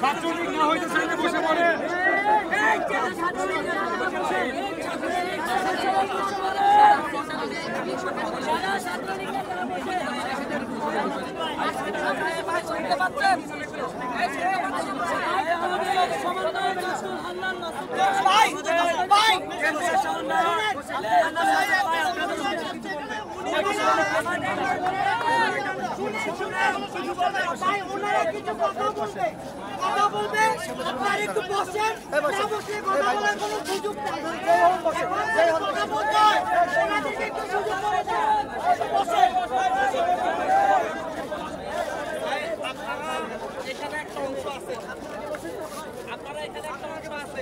ছাত্রলীগ না হইতে চাইলে বসে পড়ে। কথা বলবে আপনার একটু বসেন, না বসে কথা বলার কোনো সুযোগ নেই। কথা বলতে হয়, ওনাদেরকে একটু সুযোগ করে দেন। বসেন। এখানে একটা অংশ আছে, আপনারা এখানে একটা অংশ আছে।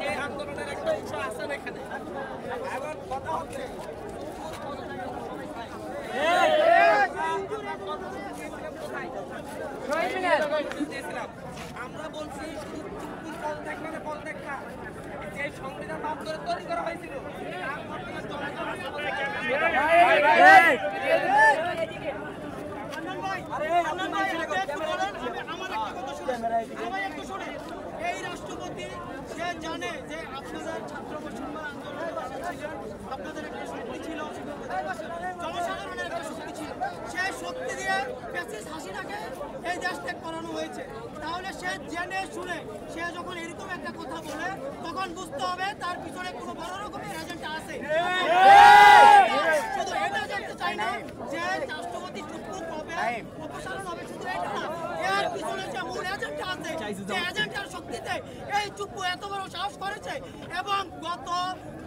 এই আন্দোলনের একটা অংশ আছেন এখানে। এখন কথা হচ্ছে আমরা বলছি যে সংবিধান মাপ করে তৈরি করা হয়েছিল এই রাষ্ট্রপতি সে জানে যে আপনাদের ছাত্র বৈষম্য আন্দোলন আপনাদের একটা শক্তি ছিল, জনসাধারণের একটা শক্তি ছিল, সেই শক্তি দিয়ে ফ্যাসিস্ট হাসিনাকে এই দেশ ত্যাগ করানো হয়েছে। তাহলে সে জেনে শুনে সে যখন এরকম একটা কথা বলে তখন বুঝতে হবে তার পিছনে কোনো বড় রকমের এজেন্ডা আছে। শুধু এটা জানতে চাই না যে রাষ্ট্রপতি চুপ হবে, অপসারণ হবে, শুধু এটা না, এর পিছনে যে মূল এজেন্ডা আছে, যে এজেন্ডার শক্তিতে এই চুপ্পু এত বড় সাহস করেছে এবং গত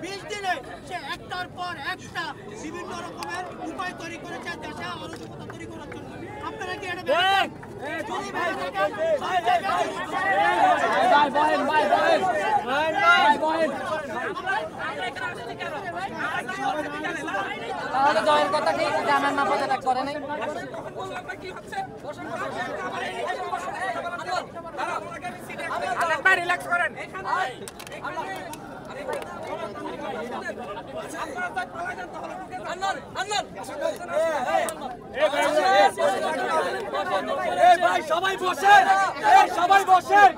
20 দিনে সে একটার পর একটা বিভিন্ন রকমের উপায় তৈরি করেছে দেশে অরাজকতা তৈরি করার জন্য। আপনারা কি এটা ভেবেছেন? যদি ভেবে থাকেন তাহলে জয়ের কথা কি জানার না পদত্যাগ করে নাই? রিল্যাক্স করেন। ভাই সবাই বসেন, সবাই বসেন।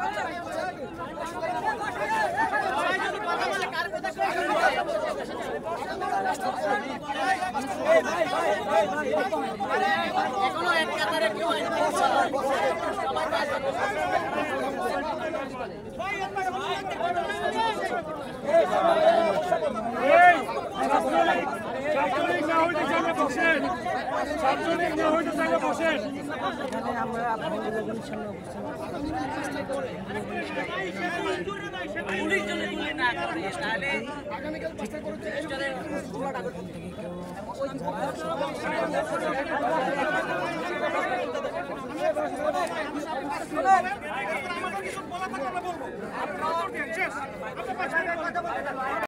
এখনো এক কাতারে কেউ ছাত্রলীগ না হইতে চাইলে বসেন, ছাত্রলীগ না হইতে চাইলে বসেন। আগামীকাল 5টা করে